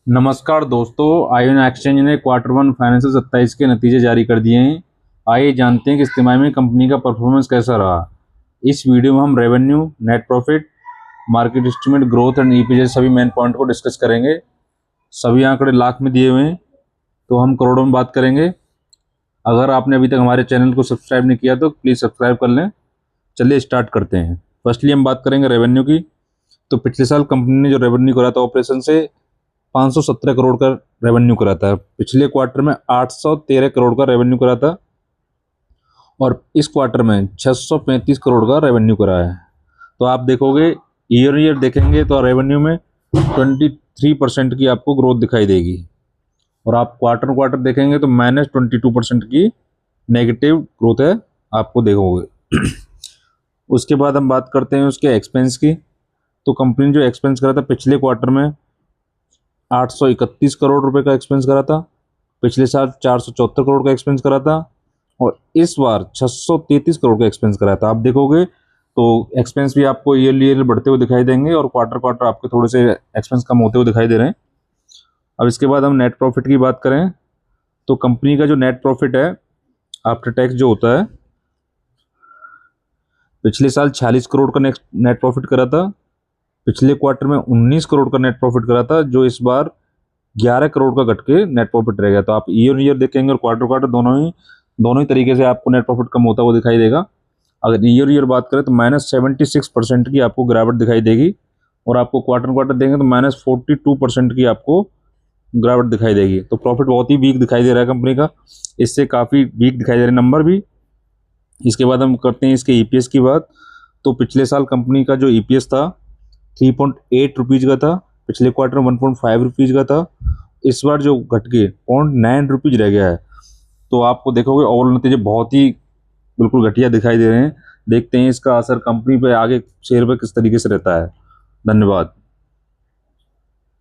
नमस्कार दोस्तों, ion exchange ने क्वार्टर 1 फाइनेंशियल 27 के नतीजे जारी कर दिए हैं। आइए जानते हैं कि इस तिमाही में कंपनी का परफॉर्मेंस कैसा रहा। इस वीडियो में हम revenue, net profit, market estimate, growth and EP जैसे सभी मेन पॉइंट को डिस्कस करेंगे। सभी आंकड़े लाख में दिए हुए हैं, तो हम करोड़ों में बात करेंगे। अगर आपने अभी तक हमारे चैनल को सब्सक्राइब नहीं किया तो प्लीज़ सब्सक्राइब कर लें। चलिए स्टार्ट करते हैं। फर्स्टली हम बात करेंगे रेवेन्यू की। तो पिछले साल कंपनी ने जो रेवेन्यू करा था ऑपरेशन से 517 करोड़ का रेवेन्यू करा था। पिछले क्वार्टर में 813 करोड़ का रेवेन्यू करा था और इस क्वार्टर में 635 करोड़ का रेवेन्यू करा है। तो आप देखोगे ईयर देखेंगे तो रेवेन्यू में 23% की आपको ग्रोथ दिखाई देगी और आप क्वार्टर देखेंगे तो -22% की नेगेटिव ग्रोथ है आपको देखोगे। उसके बाद हम बात करते हैं उसके एक्सपेंस की। तो कंपनी ने जो एक्सपेंस करा था पिछले क्वार्टर में 831 करोड़ रुपए का एक्सपेंस करा था। पिछले साल 474 करोड़ का एक्सपेंस करा था और इस बार 633 करोड़ का एक्सपेंस करा था। आप देखोगे तो एक्सपेंस भी आपको ईयर बढ़ते हुए दिखाई देंगे और क्वार्टर आपके थोड़े से एक्सपेंस कम होते हुए दिखाई दे रहे हैं। अब इसके बाद हम नेट प्रॉफिट की बात करें तो कंपनी का जो नेट प्रॉफिट है आफ्टर टैक्स जो होता है, पिछले साल 46 करोड़ का नेट प्रॉफिट करा था। पिछले क्वार्टर में 19 करोड़ का नेट प्रॉफिट करा था, जो इस बार 11 करोड़ का घट के नेट प्रॉफिट रह गया। तो आप ईयर देखेंगे और क्वार्टर दोनों ही तरीके से आपको नेट प्रॉफिट कम होता हुआ दिखाई देगा। अगर ईयर बात करें तो -76% की आपको गिरावट दिखाई देगी और आपको क्वार्टर देंगे तो -42% की आपको गिरावट दिखाई देगी। तो प्रॉफिट बहुत ही वीक दिखाई दे रहा है कंपनी का, इससे काफ़ी वीक दिखाई दे रहे नंबर भी। इसके बाद हम करते हैं इसके ईपीएस की बात। तो पिछले साल कंपनी का जो ईपीएस था 3.8 रुपीज़ का था, पिछले क्वार्टर में 1.5 रुपीज़ का था। इस बार जो घट के 0.9 रुपीज़ रह गया है। तो आपको देखोगे ओवरऑल नतीजे बहुत ही बिल्कुल घटिया दिखाई दे रहे हैं। देखते हैं इसका असर कंपनी पे आगे शेयर पे किस तरीके से रहता है। धन्यवाद।